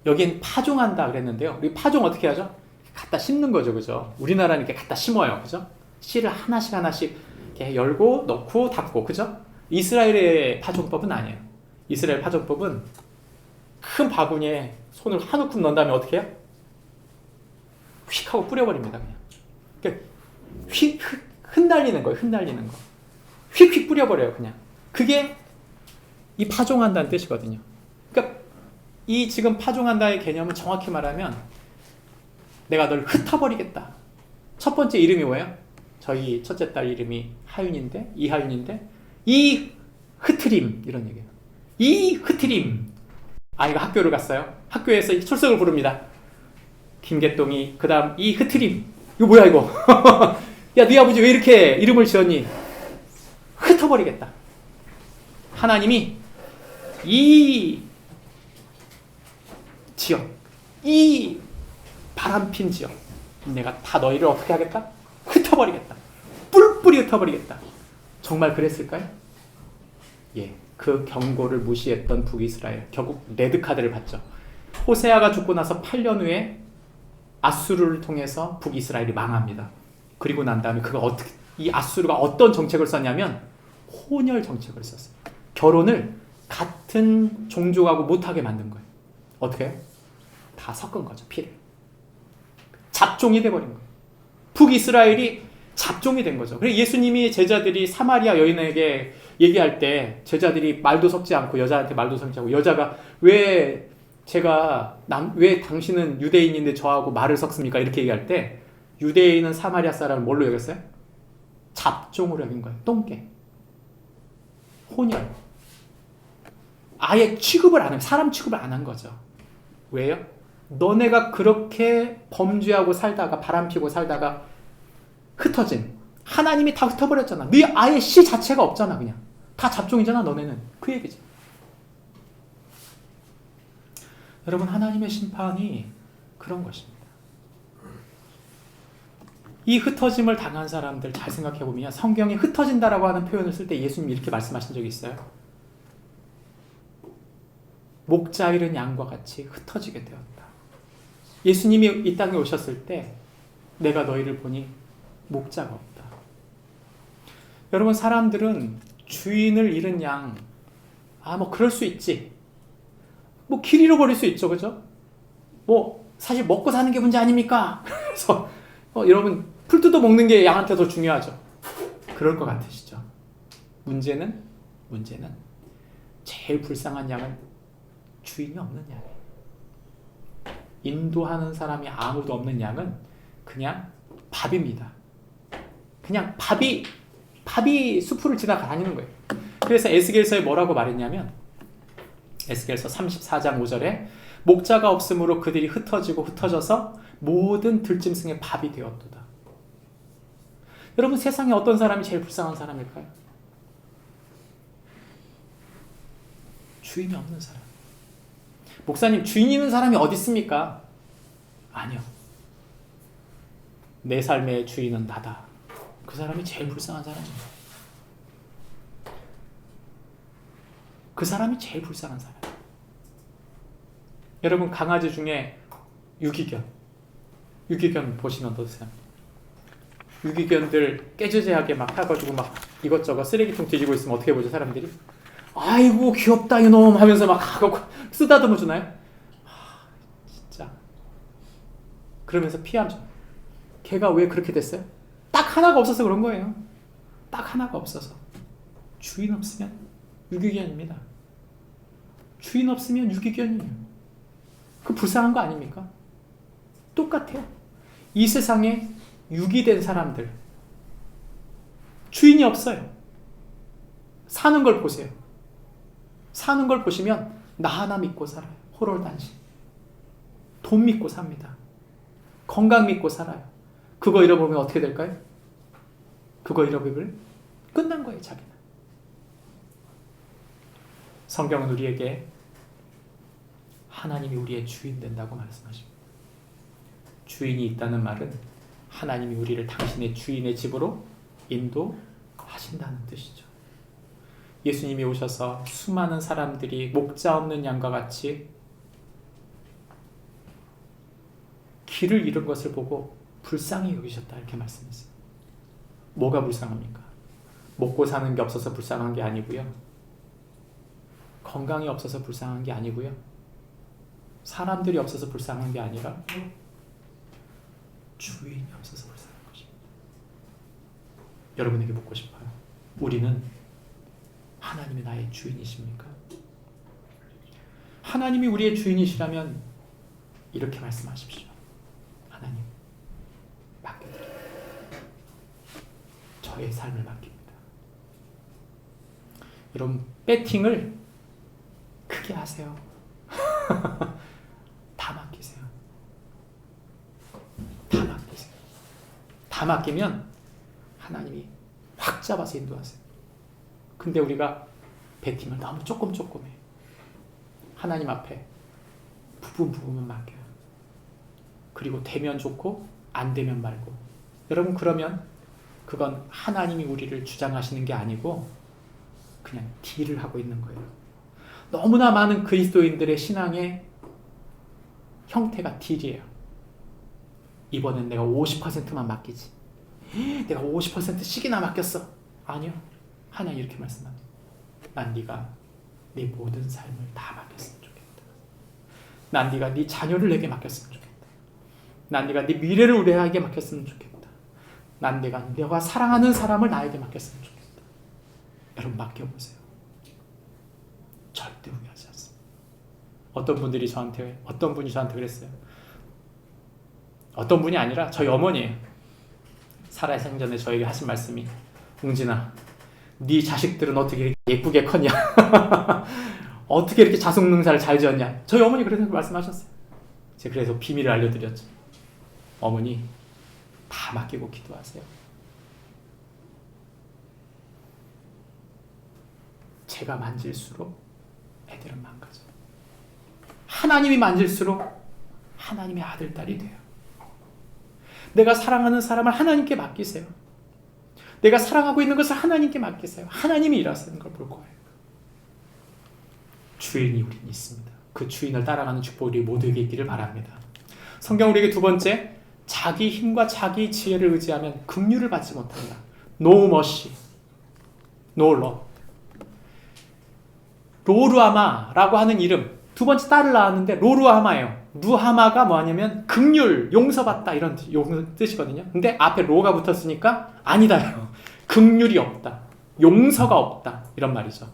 여긴 파종한다 그랬는데요. 우리 파종 어떻게 하죠? 갖다 심는 거죠, 그죠? 우리나라는 이렇게 갖다 심어요, 그죠? 씨를 하나씩 이렇게 열고 넣고 닫고, 그죠? 이스라엘의 파종법은 아니에요. 이스라엘 파종법은 큰 바구니에 손을 한 움큼 넣은 다음에 어떻게 해요? 휙 하고 뿌려버립니다, 그냥. 그러니까 흩날리는 거예요, 흩날리는 거. 휙휙 뿌려버려요, 그냥. 그게 이 파종한다는 뜻이거든요. 그러니까 이 지금 파종한다의 개념은 정확히 말하면 내가 널 흩어버리겠다. 첫 번째 이름이 뭐예요? 저희 첫째 딸 이름이 하윤인데, 이하윤인데, 이 흐트림, 이런 얘기예요. 이 흐트림. 아이가 학교를 갔어요. 학교에서 출석을 부릅니다. 김개똥이, 그 다음 이 흐트림. 이거 뭐야 이거? 야, 네 아버지 왜 이렇게 이름을 지었니? 흩어버리겠다. 하나님이 이 지역, 이 바람핀 지역, 내가 다 너희를 어떻게 하겠다? 흩어버리겠다. 뿔뿔이 흩어버리겠다. 정말 그랬을까요? 예, 그 경고를 무시했던 북이스라엘 결국 레드카드를 받죠. 호세아가 죽고 나서 8년 후에 아수르를 통해서 북이스라엘이 망합니다. 그리고 난 다음에 그가 어떻게, 이 아수르가 어떤 정책을 썼냐면 혼혈 정책을 썼어요. 결혼을 같은 종족하고 못하게 만든 거예요. 어떻게 해요? 다 섞은 거죠, 피를. 잡종이 돼버린 거예요. 북이스라엘이 잡종이 된 거죠. 그래서 예수님이 제자들이 사마리아 여인에게 얘기할 때 제자들이 말도 섞지 않고 여자한테 말도 섞지 않고 여자가 왜 당신은 유대인인데 저하고 말을 섞습니까? 이렇게 얘기할 때 유대인은 사마리아 사람을 뭘로 여겼어요? 잡종으로 여긴 거예요. 똥개. 혼혈. 아예 취급을 안 해요. 사람 취급을 안 한 거죠. 왜요? 너네가 그렇게 범죄하고 살다가 바람피고 살다가 흩어진 하나님이 다 흩어버렸잖아. 네 아예 씨 자체가 없잖아. 그냥 다 잡종이잖아. 너네는. 그 얘기죠. 여러분, 하나님의 심판이 그런 것입니다. 이 흩어짐을 당한 사람들 잘 생각해 보면 성경에 흩어진다라고 하는 표현을 쓸 때 예수님이 이렇게 말씀하신 적이 있어요. 목자 잃은 양과 같이 흩어지게 되었다. 예수님이 이 땅에 오셨을 때 내가 너희를 보니 목자가 없다. 여러분, 사람들은 주인을 잃은 양, 뭐 그럴 수 있지. 뭐 길 잃어버릴 수 있죠, 그죠? 뭐 사실 먹고 사는 게 문제 아닙니까? 그래서 여러분 풀 뜯어 먹는 게 양한테 더 중요하죠. 그럴 것 같으시죠? 문제는 제일 불쌍한 양은 주인이 없는 양이에요. 인도하는 사람이 아무도 없는 양은 그냥 밥입니다. 그냥 밥이 수풀을 지나가 다니는 거예요. 그래서 에스겔서에 뭐라고 말했냐면 에스겔서 34장 5절에 목자가 없으므로 그들이 흩어져서 모든 들짐승의 밥이 되었도다. 여러분, 세상에 어떤 사람이 제일 불쌍한 사람일까요? 주인이 없는 사람. 목사님, 주인 있는 사람이 어디 있습니까? 아니요. 내 삶의 주인은 나다. 그 사람이 제일 불쌍한 사람입니다. 그 사람이 제일 불쌍한 사람. 여러분, 강아지 중에 유기견 보시면 어떠세요? 유기견들 깨지재하게 막 해가지고 막 이것저것 쓰레기통 뒤지고 있으면 어떻게 보죠, 사람들이? 아이고 귀엽다 이놈 하면서 막 가고 쓰다듬어 주나요? 진짜. 그러면서 피하죠. 걔가 왜 그렇게 됐어요? 딱 하나가 없어서 그런 거예요. 딱 하나가 없어서. 주인 없으면 유기견입니다. 주인 없으면 유기견이에요. 그 불쌍한 거 아닙니까? 똑같아요. 이 세상에 유기된 사람들 주인이 없어요. 사는 걸 보세요. 사는 걸 보시면 나 하나 믿고 살아요. 호롤단신. 돈 믿고 삽니다. 건강 믿고 살아요. 그거 잃어버리면 어떻게 될까요? 그거 잃어버리면 끝난 거예요, 자기는. 성경은 우리에게 하나님이 우리의 주인 된다고 말씀하십니다. 주인이 있다는 말은 하나님이 우리를 당신의 주인의 집으로 인도하신다는 뜻이죠. 예수님이 오셔서 수많은 사람들이 목자 없는 양과 같이 길을 잃은 것을 보고 불쌍히 여기셨다, 이렇게 말씀했어요. 뭐가 불쌍합니까? 먹고 사는 게 없어서 불쌍한 게 아니고요. 건강이 없어서 불쌍한 게 아니고요. 사람들이 없어서 불쌍한 게 아니라 주인이 없어서 불쌍한 것입니다. 여러분에게 묻고 싶어요. 우리는 하나님이 나의 주인이십니까? 하나님이 우리의 주인이시라면 이렇게 말씀하십시오. 하나님, 맡겨드립니다. 저의 삶을 맡깁니다. 여러분, 배팅을 크게 하세요. 다 맡기세요. 다 맡기세요. 다 맡기면 하나님이 확 잡아서 인도하세요. 근데 우리가 배팅을 너무 조금 해. 하나님 앞에 부분만 맡겨요. 그리고 되면 좋고 안 되면 말고. 여러분, 그러면 그건 하나님이 우리를 주장하시는 게 아니고 그냥 딜을 하고 있는 거예요. 너무나 많은 그리스도인들의 신앙의 형태가 딜이에요. 이번엔 내가 50%만 맡기지. 내가 50%씩이나 맡겼어. 아니요. 하나님 이렇게 말씀합니다. 난 네가 내 모든 삶을 다 맡겼으면 좋겠다. 난 네가 네 자녀를 내게 맡겼으면 좋겠다. 난 네가 네 미래를 우리에게 맡겼으면 좋겠다. 난 내가 사랑하는 사람을 나에게 맡겼으면 좋겠다. 여러분, 맡겨보세요. 절대 후회하지 않습니다. 어떤 분이 저한테 그랬어요. 어떤 분이 아니라 저희 어머니예요. 살아생전에 저에게 하신 말씀이, 웅진아, 네 자식들은 어떻게 이렇게 예쁘게 컸냐? 어떻게 이렇게 자숙능사를 잘 지었냐? 저희 어머니 그래서 말씀하셨어요. 제가 그래서 비밀을 알려드렸죠. 어머니, 다 맡기고 기도하세요. 제가 만질수록 애들은 망가져요. 하나님이 만질수록 하나님의 아들, 딸이 돼요. 내가 사랑하는 사람을 하나님께 맡기세요. 내가 사랑하고 있는 것을 하나님께 맡기세요. 하나님이 일하시는 걸 볼 거예요. 주인이 우린 있습니다. 그 주인을 따라가는 축복이 모두에게 있기를 바랍니다. 성경 우리에게 두 번째, 자기 힘과 자기 지혜를 의지하면 긍휼을 받지 못한다. No mercy, no love. 로루하마라고 하는 이름, 두 번째 딸을 낳았는데 로루하마예요. 루하마가 뭐냐면 긍휼, 용서받다 이런 뜻이거든요. 근데 앞에 로가 붙었으니까 아니다요. 긍휼이 없다. 용서가 없다. 이런 말이죠.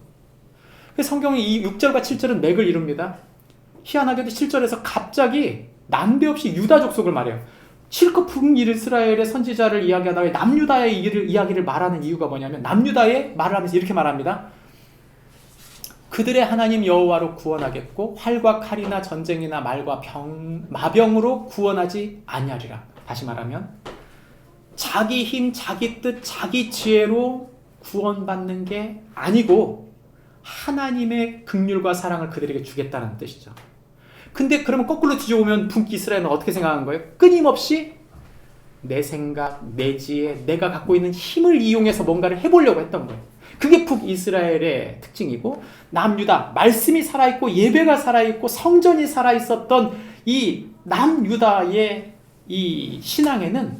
성경이 이 6절과 7절은 맥을 이룹니다. 희한하게도 7절에서 갑자기 난데없이 유다 족속을 말해요. 실컷 북이스라엘의 선지자를 이야기하다가 남유다의 이야기를 말하는 이유가 뭐냐면 남유다의 말을 하면서 이렇게 말합니다. 그들의 하나님 여호와로 구원하겠고 활과 칼이나 전쟁이나 말과 마병으로 구원하지 아니하리라. 다시 말하면 자기 힘, 자기 뜻, 자기 지혜로 구원받는 게 아니고 하나님의 긍휼과 사랑을 그들에게 주겠다는 뜻이죠. 근데 그러면 거꾸로 뒤져보면 북이스라엘은 어떻게 생각한 거예요? 끊임없이 내 생각, 내 지혜, 내가 갖고 있는 힘을 이용해서 뭔가를 해보려고 했던 거예요. 그게 북이스라엘의 특징이고, 남유다, 말씀이 살아있고 예배가 살아있고 성전이 살아있었던 이 남유다의 이 신앙에는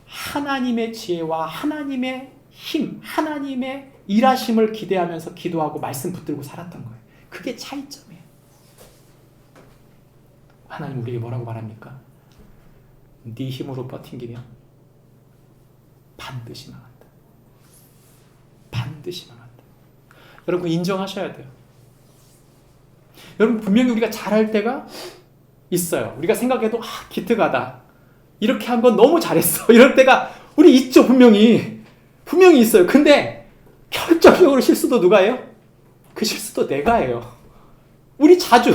하나님의 지혜와 하나님의 힘, 하나님의 일하심을 기대하면서 기도하고 말씀 붙들고 살았던 거예요. 그게 차이점이에요. 하나님 우리에게 뭐라고 말합니까? 네 힘으로 버팅기면 반드시 망한다. 반드시 망한다. 여러분 인정하셔야 돼요. 여러분 분명히 우리가 잘할 때가 있어요. 우리가 생각해도 기특하다. 이렇게 한 건 너무 잘했어. 이럴 때가 우리 있죠. 분명히 있어요. 근데 결정적으로 실수도 누가 해요? 그 실수도 내가 해요. 우리 자주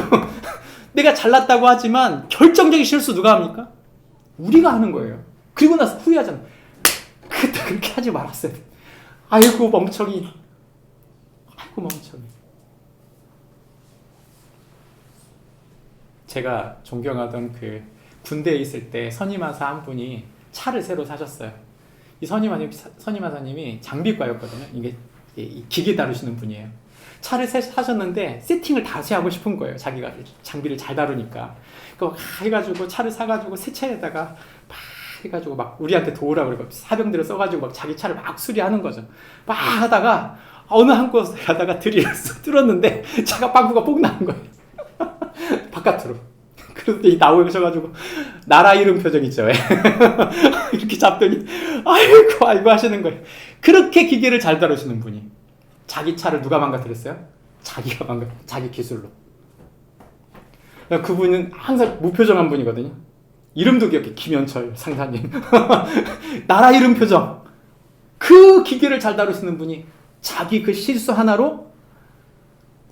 내가 잘났다고 하지만 결정적인 실수 누가 합니까? 우리가 하는 거예요. 그리고 나서 후회하잖아. 그때 그렇게 하지 말았어요. 아이고 멍청이. 제가 존경하던 그 군대에 있을 때 선임하사 한 분이 차를 새로 사셨어요. 이 선임하사님이 장비과였거든요. 이게 기계 다루시는 분이에요. 차를 사셨는데 세팅을 다시 하고 싶은 거예요. 자기가 장비를 잘 다루니까. 그거 해가지고 차를 사가지고 새 차에다가 막 해가지고 막 우리한테 도우라고 그러고 사병들을 써가지고 막 자기 차를 막 수리하는 거죠. 막 하다가 어느 한 곳에 가다가 드릴을 뚫었는데 차가 빵꾸가 뽕 나는 거예요. 바깥으로. 그런데 나오셔가지고 나라 이름 표정 있죠. 이렇게 잡더니 아이고 하시는 거예요. 그렇게 기계를 잘 다루시는 분이 자기 차를 누가 망가뜨렸어요? 자기 기술로. 그분은 항상 무표정한 분이거든요. 이름도 기억해. 김현철 상사님. 나라 이름 표정. 그 기계를 잘 다루시는 분이 자기 그 실수 하나로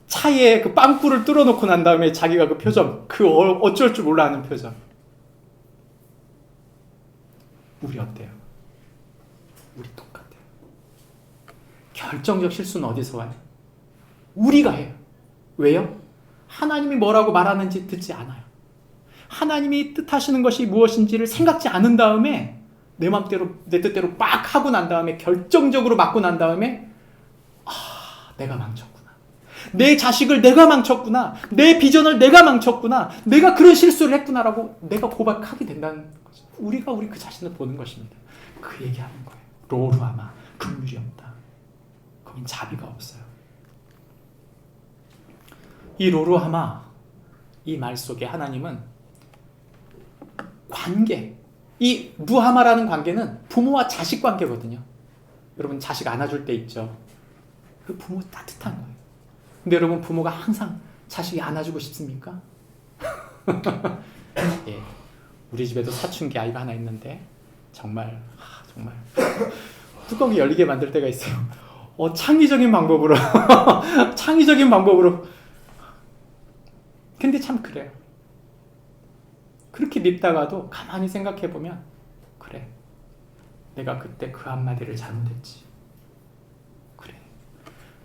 차에 그 빵꾸를 뚫어놓고 난 다음에 자기가 그 표정, 그 어쩔 줄 몰라 하는 표정. 우리 어때요? 우리 똑같아요. 결정적 실수는 어디서 와요? 우리가 해요. 왜요? 하나님이 뭐라고 말하는지 듣지 않아요. 하나님이 뜻하시는 것이 무엇인지를 생각지 않은 다음에 내 맘대로, 내 뜻대로 막 하고 난 다음에 결정적으로 맞고 난 다음에 내가 망쳤구나. 내 자식을 내가 망쳤구나. 내 비전을 내가 망쳤구나. 내가 그런 실수를 했구나라고 내가 고백하게 된다는 거죠. 우리가 우리 그 자신을 보는 것입니다. 그 얘기하는 거예요. 로루아마, 긍휼이 없다. 거긴 자비가 없어요. 이 로루아마, 이 말 속에 하나님은 관계, 이 루하마라는 관계는 부모와 자식 관계거든요. 여러분 자식 안아줄 때 있죠. 그 부모 따뜻한 거예요. 근데 여러분 부모가 항상 자식이 안아주고 싶습니까? 예, 우리 집에도 사춘기 아이가 하나 있는데 정말 뚜껑이 열리게 만들 때가 있어요. 창의적인 방법으로 창의적인 방법으로. 근데 참 그래요. 그렇게 밉다가도 가만히 생각해보면 그래, 내가 그때 그 한마디를 잘못했지. 그래,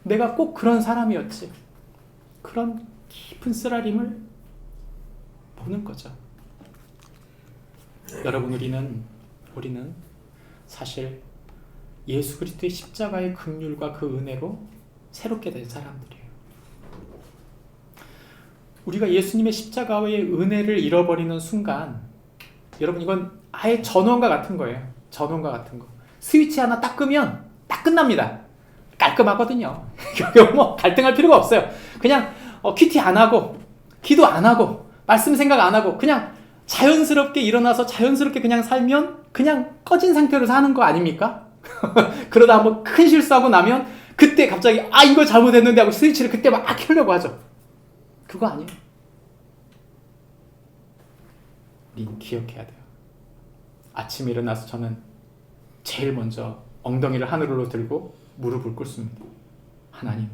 내가 꼭 그런 사람이었지. 그런 깊은 쓰라림을 보는 거죠. 여러분, 우리는 사실 예수 그리스도의 십자가의 긍휼과 그 은혜로 새롭게 된 사람들이에요. 우리가 예수님의 십자가의 은혜를 잃어버리는 순간, 여러분 이건 아예 전원과 같은 거예요. 전원과 같은 거. 스위치 하나 딱 끄면 딱 끝납니다. 깔끔하거든요. 뭐 갈등할 필요가 없어요. 그냥 큐티 안 하고 기도 안 하고 말씀 생각 안 하고 그냥 자연스럽게 일어나서 자연스럽게 그냥 살면 그냥 꺼진 상태로 사는 거 아닙니까? 그러다 한번 큰 실수하고 나면 그때 갑자기 이거 잘못했는데 하고 스위치를 그때 막 켜려고 하죠. 그거 아니에요. 우린 기억해야 돼요. 아침에 일어나서 저는 제일 먼저 엉덩이를 하늘로 들고 무릎을 꿇습니다. 하나님,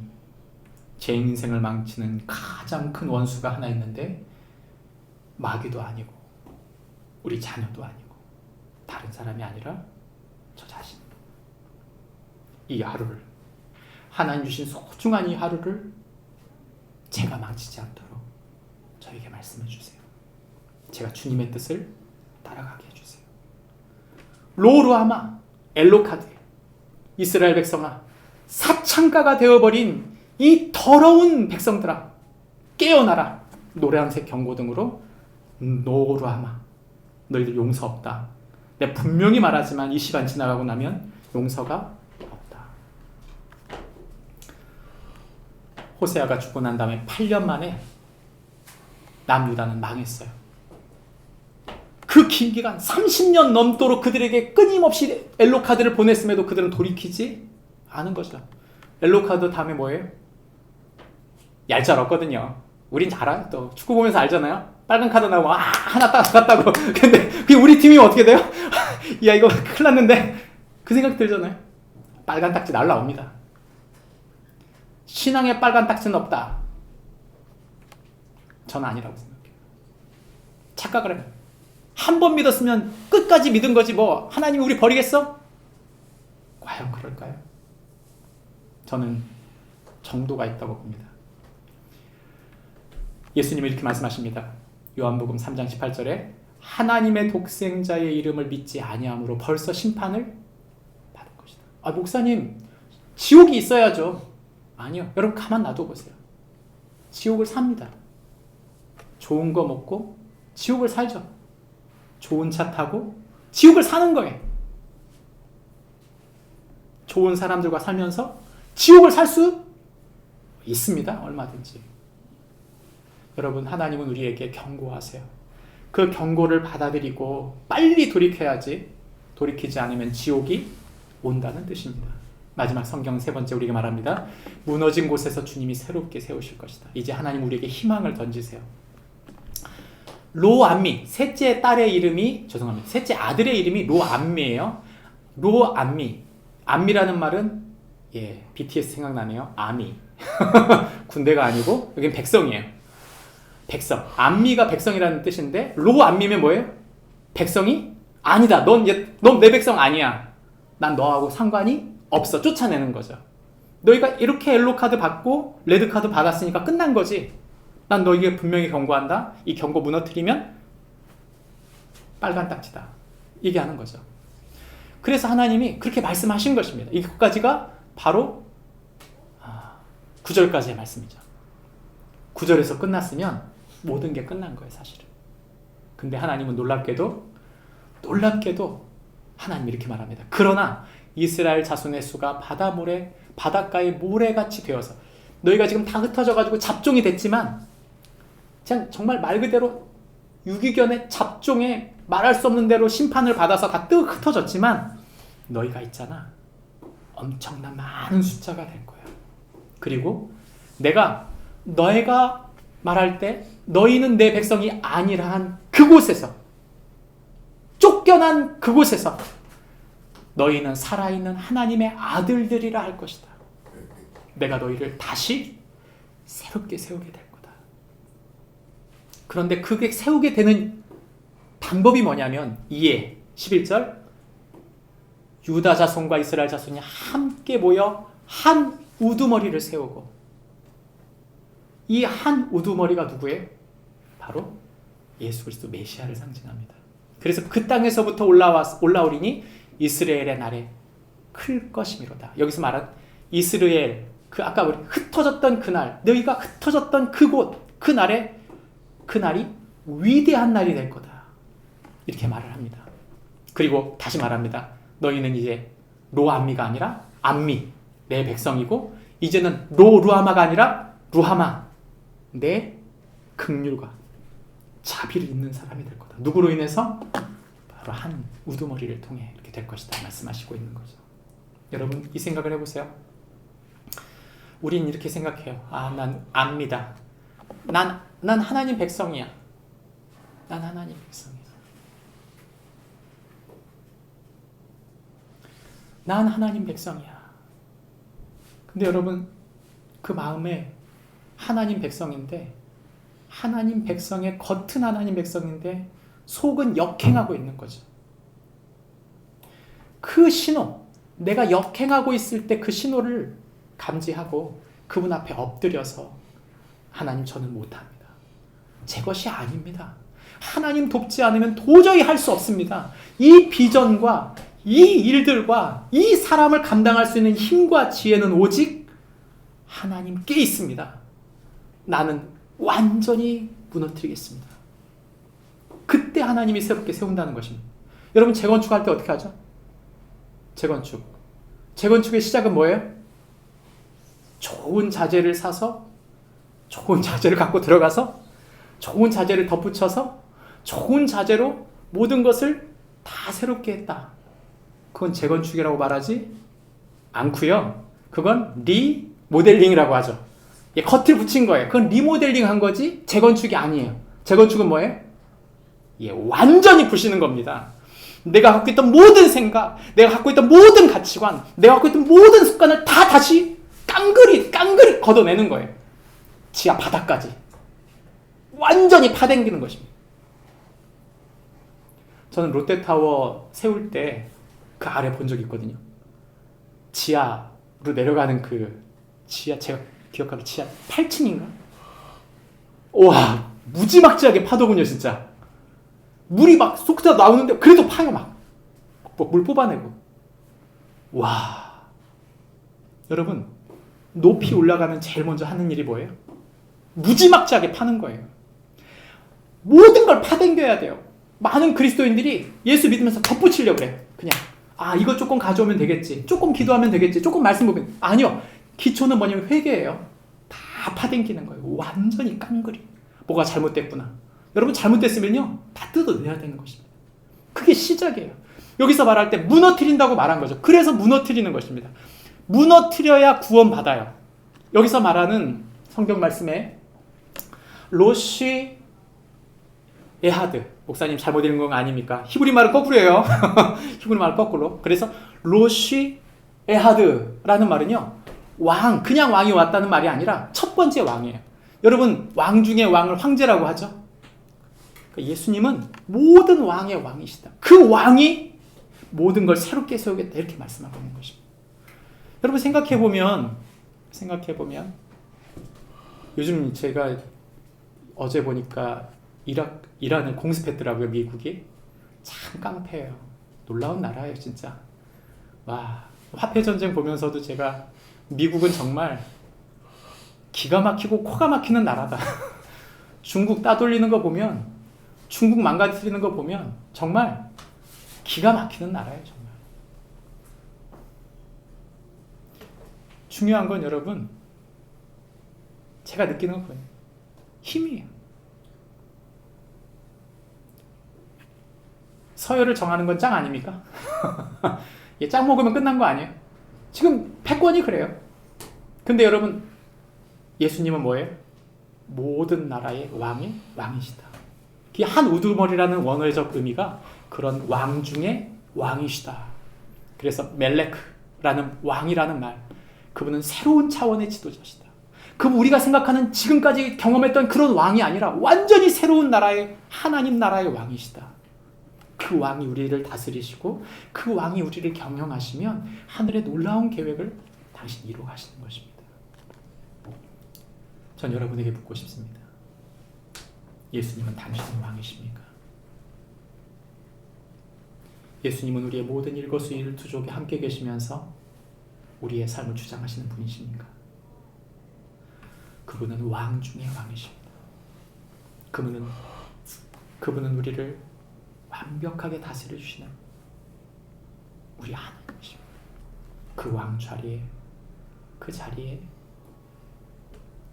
제 인생을 망치는 가장 큰 원수가 하나 있는데 마귀도 아니고 우리 자녀도 아니고 다른 사람이 아니라 저 자신. 이 하루를, 하나님 주신 소중한 이 하루를 제가 망치지 않도록 저에게 말씀해 주세요. 제가 주님의 뜻을 따라가게 해주세요. 로루아마, 엘로카드, 이스라엘 백성아, 사창가가 되어버린 이 더러운 백성들아, 깨어나라. 노란색 경고등으로 노루아마, 너희들 용서 없다. 내가 분명히 말하지만 이 시간 지나가고 나면 용서가 없다. 호세아가 죽고 난 다음에 8년 만에 남유다는 망했어요. 그 긴 기간 30년 넘도록 그들에게 끊임없이 엘로카드를 보냈음에도 그들은 돌이키지 않은 거죠. 엘로카드 다음에 뭐예요? 얄짤없거든요. 우린 잘 알아요. 또 축구 보면서 알잖아요. 빨간 카드 나오면 하나 따갔다고. 근데 그게 우리 팀이 어떻게 돼요? 야, 이거 큰일 났는데 그 생각 들잖아요. 빨간 딱지 날라옵니다. 신앙에 빨간 딱지는 없다. 저는 아니라고 생각해요. 착각을 해요. 한 번 믿었으면 끝까지 믿은 거지 뭐 하나님이 우리 버리겠어? 과연 그럴까요? 저는 정도가 있다고 봅니다. 예수님이 이렇게 말씀하십니다. 요한복음 3장 18절에 하나님의 독생자의 이름을 믿지 아니함으로 벌써 심판을 받은 것이다. 목사님, 지옥이 있어야죠. 아니요. 여러분 가만 놔둬 보세요. 지옥을 삽니다. 좋은 거 먹고 지옥을 살죠. 좋은 차 타고 지옥을 사는 거예요. 좋은 사람들과 살면서 지옥을 살 수 있습니다. 얼마든지. 여러분, 하나님은 우리에게 경고하세요. 그 경고를 받아들이고 빨리 돌이켜야지, 돌이키지 않으면 지옥이 온다는 뜻입니다. 마지막 성경 세 번째 우리에게 말합니다. 무너진 곳에서 주님이 새롭게 세우실 것이다. 이제 하나님 우리에게 희망을 던지세요. 로암미, 셋째 딸의 이름이, 죄송합니다. 셋째 아들의 이름이 로암미예요. 로암미. 암미라는 말은, 예, BTS 생각나네요. 아미. 군대가 아니고, 여긴 백성이에요. 백성. 암미가 백성이라는 뜻인데, 로암미면 뭐예요? 백성이? 아니다. 넌 내 백성 아니야. 난 너하고 상관이 없어. 쫓아내는 거죠. 너희가 이렇게 옐로 카드 받고, 레드 카드 받았으니까 끝난 거지. 난 너에게 분명히 경고한다. 이 경고 무너뜨리면 빨간 딱지다. 얘기하는 거죠. 그래서 하나님이 그렇게 말씀하신 것입니다. 이것까지가 바로 9절까지의 말씀이죠. 9절에서 끝났으면 모든 게 끝난 거예요, 사실은. 근데 하나님은 놀랍게도 하나님이 이렇게 말합니다. 그러나 이스라엘 자손의 수가 바닷가의 모래같이 되어서, 너희가 지금 다 흩어져가지고 잡종이 됐지만, 그냥 정말 말 그대로 유기견의 잡종에 말할 수 없는 대로 심판을 받아서 다 흩어졌지만, 너희가 있잖아, 엄청난 많은 숫자가 될 거야. 그리고 너희가 말할 때 너희는 내 백성이 아니라 한 그곳에서, 쫓겨난 그곳에서 너희는 살아있는 하나님의 아들들이라 할 것이다. 내가 너희를 다시 새롭게 세우게 될 거다. 그런데 그게 세우게 되는 방법이 뭐냐면, 11절, 유다 자손과 이스라엘 자손이 함께 모여 한 우두머리를 세우고, 이 한 우두머리가 누구예요? 바로 예수 그리스도 메시아를 상징합니다. 그래서 그 땅에서부터 올라오리니 이스라엘의 날에 클 것이미로다. 여기서 말한 이스라엘, 아까 우리 흩어졌던 그날, 너희가 흩어졌던 그곳, 그 날이 위대한 날이 될 거다. 이렇게 말을 합니다. 그리고 다시 말합니다. 너희는 이제 로암미가 아니라 암미, 내 백성이고, 이제는 루하마가 아니라 루하마, 내 긍휼과 자비를 입는 사람이 될 거다. 누구로 인해서? 바로 한 우두머리를 통해 이렇게 될 것이다 말씀하시고 있는 거죠. 여러분, 이 생각을 해보세요. 우린 이렇게 생각해요. 난 압니다. 난 하나님 백성이야. 난 하나님 백성이야. 난 하나님 백성이야. 근데 여러분, 그 마음에 하나님 백성인데, 하나님 백성의 겉은 하나님 백성인데 속은 역행하고 있는 거죠. 그 신호, 내가 역행하고 있을 때 그 신호를 감지하고 그분 앞에 엎드려서, 하나님, 저는 못합니다. 제 것이 아닙니다. 하나님 돕지 않으면 도저히 할 수 없습니다. 이 비전과 이 일들과 이 사람을 감당할 수 있는 힘과 지혜는 오직 하나님께 있습니다. 나는 완전히 무너뜨리겠습니다. 그때 하나님이 새롭게 세운다는 것입니다. 여러분, 재건축할 때 어떻게 하죠? 재건축의 시작은 뭐예요? 좋은 자재를 사서, 좋은 자재를 갖고 들어가서, 좋은 자재를 덧붙여서, 좋은 자재로 모든 것을 다 새롭게 했다. 그건 재건축이라고 말하지 않고요. 그건 리모델링이라고 하죠. 겉을 붙인 거예요. 그건 리모델링 한 거지 재건축이 아니에요. 재건축은 뭐예요? 완전히 부시는 겁니다. 내가 갖고 있던 모든 생각, 내가 갖고 있던 모든 가치관, 내가 갖고 있던 모든 습관을 다 다시 깡그리 걷어내는 거예요. 지하 바닥까지 완전히 파댕기는 것입니다. 저는 롯데타워 세울 때 그 아래 본 적이 있거든요. 지하로 내려가는 제가 기억하기 지하 8층인가? 와, 무지막지하게 파도군요, 진짜. 물이 막 쏟아 나오는데 그래도 파요, 막 물 뽑아내고. 와, 여러분, 높이 올라가면 제일 먼저 하는 일이 뭐예요? 무지막지하게 파는 거예요. 모든 걸 파댕겨야 돼요. 많은 그리스도인들이 예수 믿으면서 덧붙이려고 그래요. 그냥 이거 조금 가져오면 되겠지, 조금 기도하면 되겠지, 조금 말씀 보면. 아니요, 기초는 뭐냐면 회개예요. 다 파댕기는 거예요. 완전히 깡그리. 뭐가 잘못됐구나. 여러분, 잘못됐으면요, 다 뜯어내야 되는 것입니다. 그게 시작이에요. 여기서 말할 때 무너뜨린다고 말한 거죠. 그래서 무너뜨리는 것입니다. 무너뜨려야 구원받아요. 여기서 말하는 성경 말씀에 로시 에하드. 목사님 잘못 읽은 건 아닙니까? 히브리 말은 거꾸로예요. 히브리 말은 거꾸로. 그래서 로시 에하드라는 말은요, 왕, 그냥 왕이 왔다는 말이 아니라 첫 번째 왕이에요. 여러분, 왕 중에 왕을 황제라고 하죠. 그러니까 예수님은 모든 왕의 왕이시다. 그 왕이 모든 걸 새롭게 세우겠다, 이렇게 말씀하고 있는 것입니다. 여러분, 생각해보면 요즘 제가 어제 보니까 이란을 공습했더라고요. 미국이. 참 깡패예요. 놀라운 나라예요, 진짜. 와, 화폐전쟁 보면서도 제가 미국은 정말 기가 막히고 코가 막히는 나라다. 중국 따돌리는 거 보면, 중국 망가뜨리는 거 보면 정말 기가 막히는 나라예요, 정말. 중요한 건 여러분, 제가 느끼는 건 뭐예요? 힘이에요. 서열을 정하는 건 짱 아닙니까? 짱 먹으면 끝난 거 아니에요? 지금 패권이 그래요. 근데 여러분, 예수님은 뭐예요? 모든 나라의 왕이시다. 이 한 우두머리라는 원어적 의미가 그런 왕 중에 왕이시다. 그래서 멜레크라는 왕이라는 말, 그분은 새로운 차원의 지도자시다. 그분 우리가 생각하는 지금까지 경험했던 그런 왕이 아니라 완전히 새로운 나라의, 하나님 나라의 왕이시다. 그 왕이 우리를 다스리시고 그 왕이 우리를 경영하시면 하늘의 놀라운 계획을 당신이 이루어 가시는 것입니다. 전 여러분에게 묻고 싶습니다. 예수님은 당신의 왕이십니까? 예수님은 우리의 모든 일거수일투족에 함께 계시면서 우리의 삶을 주장하시는 분이십니까? 그분은 왕 중의 왕이십니다. 그분은 우리를 완벽하게 다스려 주시는 우리 하나님이십니다. 그 왕 자리에, 그 자리에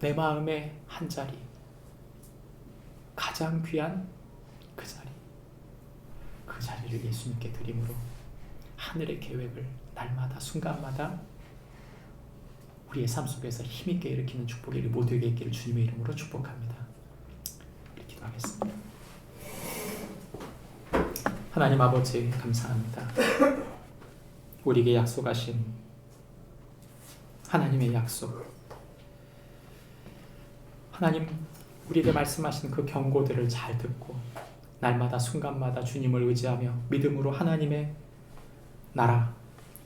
내 마음의 한 자리, 가장 귀한 그 자리를 예수님께 드림으로 하늘의 계획을 날마다 순간마다 우리의 삶 속에서 힘있게 일으키는 축복이 우리 모두에게 있기를 주님의 이름으로 축복합니다. 기도하겠습니다. 하나님 아버지, 감사합니다. 우리에게 약속하신 하나님의 약속, 하나님 우리에게 말씀하신 그 경고들을 잘 듣고 날마다 순간마다 주님을 의지하며 믿음으로 하나님의 나라,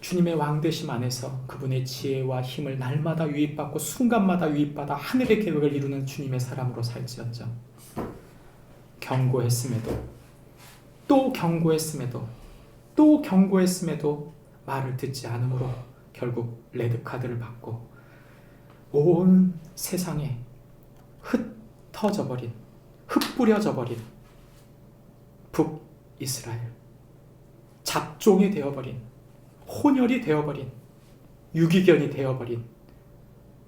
주님의 왕되심 안에서 그분의 지혜와 힘을 날마다 유입받고 순간마다 유입받아 하늘의 계획을 이루는 주님의 사람으로 살지언정, 경고했음에도 또 경고했음에도 또 경고했음에도 말을 듣지 않으므로 결국 레드카드를 받고 온 세상에 흩어져 버린 북이스라엘, 잡종이 되어버린, 혼혈이 되어버린, 유기견이 되어버린,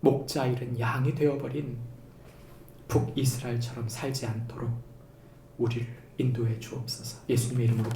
목자 잃은 양이 되어버린 북이스라엘처럼 살지 않도록 우리를 인도해 주옵소서. 예수님의 이름으로